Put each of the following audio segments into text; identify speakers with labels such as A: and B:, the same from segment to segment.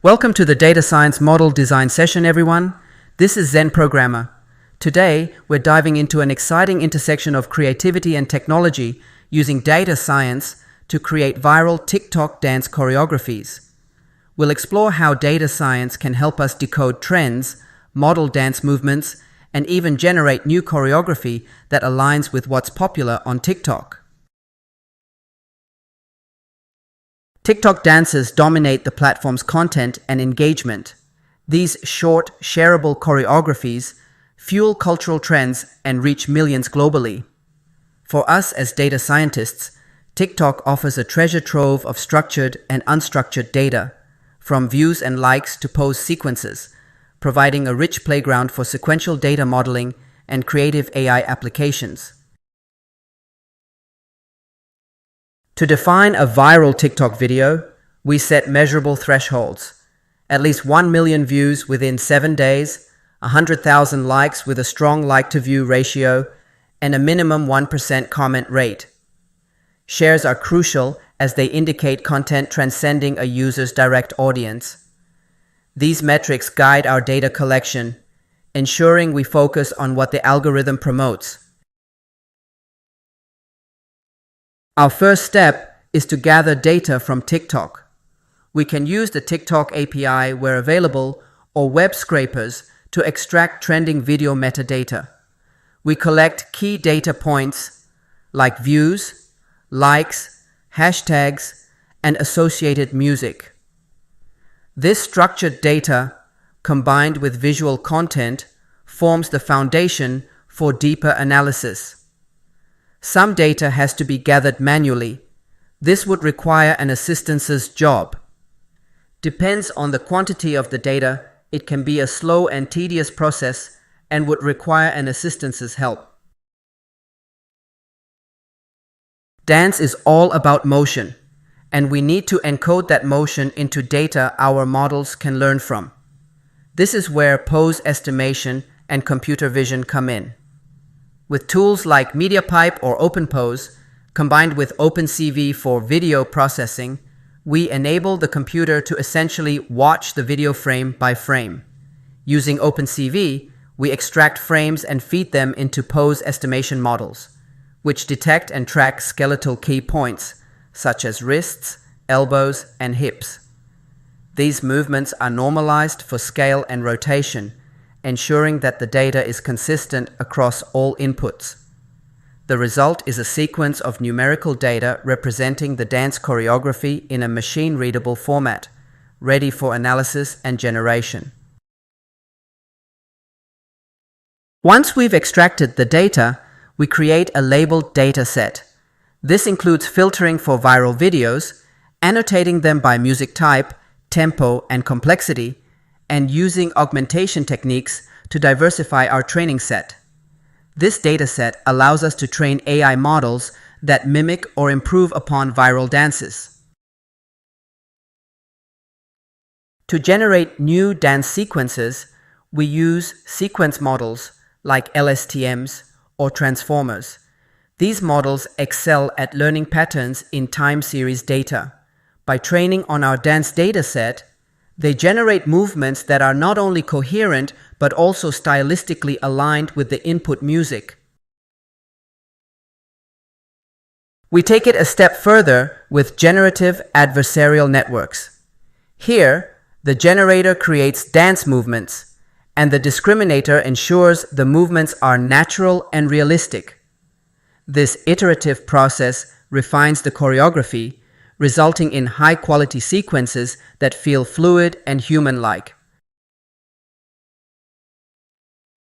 A: Welcome to the Data Science Model Design session, everyone. This is Zen Programmer. Today, we're diving into an exciting intersection of creativity and technology using data science to create viral TikTok dance choreographies. We'll explore how data science can help us decode trends, model dance movements, and even generate new choreography that aligns with what's popular on TikTok. TikTok dances dominate the platform's content and engagement. These short, shareable choreographies fuel cultural trends and reach millions globally. For us as data scientists, TikTok offers a treasure trove of structured and unstructured data, from views and likes to pose sequences, providing a rich playground for sequential data modeling and creative AI applications. To define a viral TikTok video, we set measurable thresholds. At least 1 million views within 7 days, 100,000 likes with a strong like-to-view ratio, and a minimum 1% comment rate. Shares are crucial as they indicate content transcending a user's direct audience. These metrics guide our data collection, ensuring we focus on what the algorithm promotes. Our first step is to gather data from TikTok. We can use the TikTok API where available or web scrapers to extract trending video metadata. We collect key data points like views, likes, hashtags, and associated music. This structured data, combined with visual content, forms the foundation for deeper analysis. Some data has to be gathered manually. This would require an assistant's job. Depends on the quantity of the data, it can be a slow and tedious process and would require an assistant's help. Dance is all about motion, and we need to encode that motion into data our models can learn from. This is where pose estimation and computer vision come in. With tools like MediaPipe or OpenPose, combined with OpenCV for video processing, we enable the computer to essentially watch the video frame by frame. Using OpenCV, we extract frames and feed them into pose estimation models, which detect and track skeletal key points, such as wrists, elbows, and hips. These movements are normalized for scale and rotation, ensuring that the data is consistent across all inputs. The result is a sequence of numerical data representing the dance choreography in a machine-readable format, ready for analysis and generation. Once we've extracted the data, we create a labeled data set. This includes filtering for viral videos, annotating them by music type, tempo, and complexity, and using augmentation techniques to diversify our training set. This dataset allows us to train AI models that mimic or improve upon viral dances. To generate new dance sequences, we use sequence models like LSTMs or transformers. These models excel at learning patterns in time series data. By training on our dance dataset, they generate movements that are not only coherent but also stylistically aligned with the input music. We take it a step further with generative adversarial networks. Here, the generator creates dance movements, and the discriminator ensures the movements are natural and realistic. This iterative process refines the choreography, resulting in high-quality sequences that feel fluid and human-like.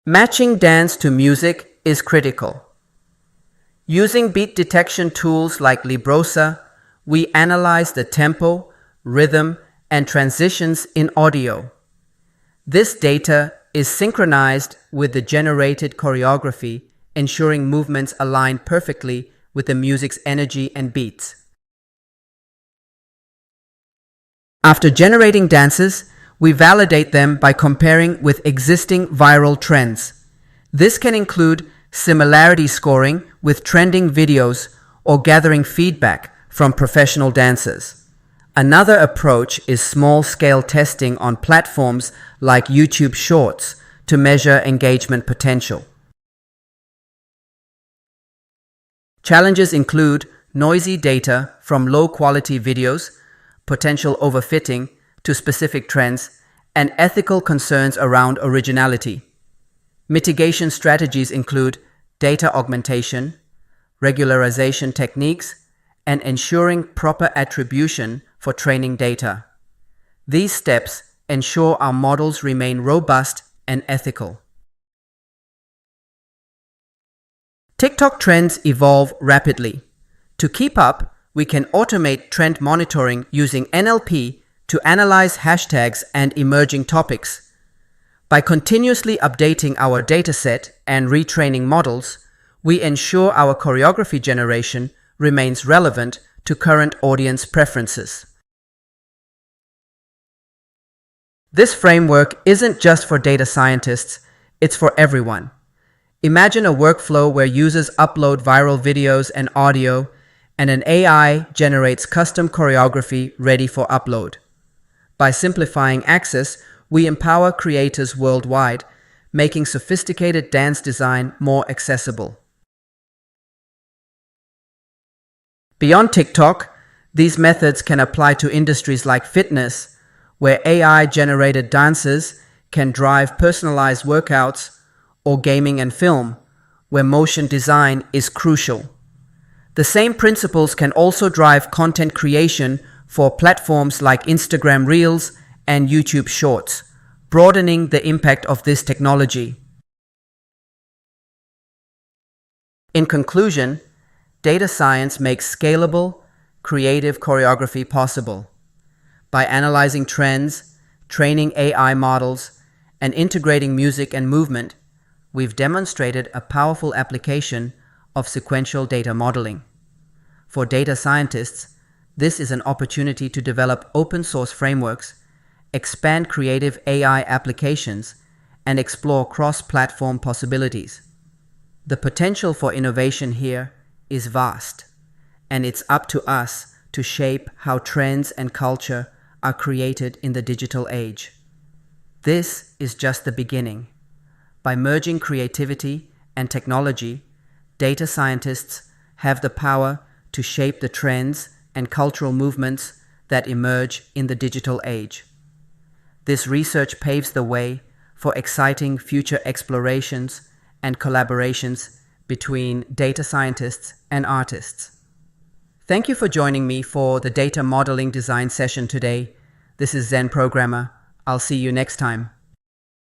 A: Matching dance to music is critical. Using beat detection tools like Librosa, we analyze the tempo, rhythm, and transitions in audio. This data is synchronized with the generated choreography, ensuring movements align perfectly with the music's energy and beats. After generating dances, we validate them by comparing with existing viral trends. This can include similarity scoring with trending videos or gathering feedback from professional dancers. Another approach is small-scale testing on platforms like YouTube Shorts to measure engagement potential. Challenges include noisy data from low-quality videos, potential overfitting to specific trends, and ethical concerns around originality. Mitigation strategies include data augmentation, regularization techniques, and ensuring proper attribution for training data. These steps ensure our models remain robust and ethical. TikTok trends evolve rapidly. To keep up, we can automate trend monitoring using NLP to analyze hashtags and emerging topics. By continuously updating our dataset and retraining models, we ensure our choreography generation remains relevant to current audience preferences. This framework isn't just for data scientists, it's for everyone. Imagine a workflow where users upload viral videos and audio, and an AI generates custom choreography ready for upload. By simplifying access, we empower creators worldwide, making sophisticated dance design more accessible. Beyond TikTok, these methods can apply to industries like fitness, where AI-generated dances can drive personalized workouts, or gaming and film, where motion design is crucial. The same principles can also drive content creation for platforms like Instagram Reels and YouTube Shorts, broadening the impact of this technology. In conclusion, data science makes scalable, creative choreography possible. By analyzing trends, training AI models, and integrating music and movement, we've demonstrated a powerful application of sequential data modeling. For data scientists, this is an opportunity to develop open-source frameworks, expand creative AI applications, and explore cross-platform possibilities. The potential for innovation here is vast, and it's up to us to shape how trends and culture are created in the digital age. This is just the beginning. By merging creativity and technology, data scientists have the power to shape the trends and cultural movements that emerge in the digital age. This research paves the way for exciting future explorations and collaborations between data scientists and artists. Thank you for joining me for the data modeling design session today. This is Zen Programmer. I'll see you next time.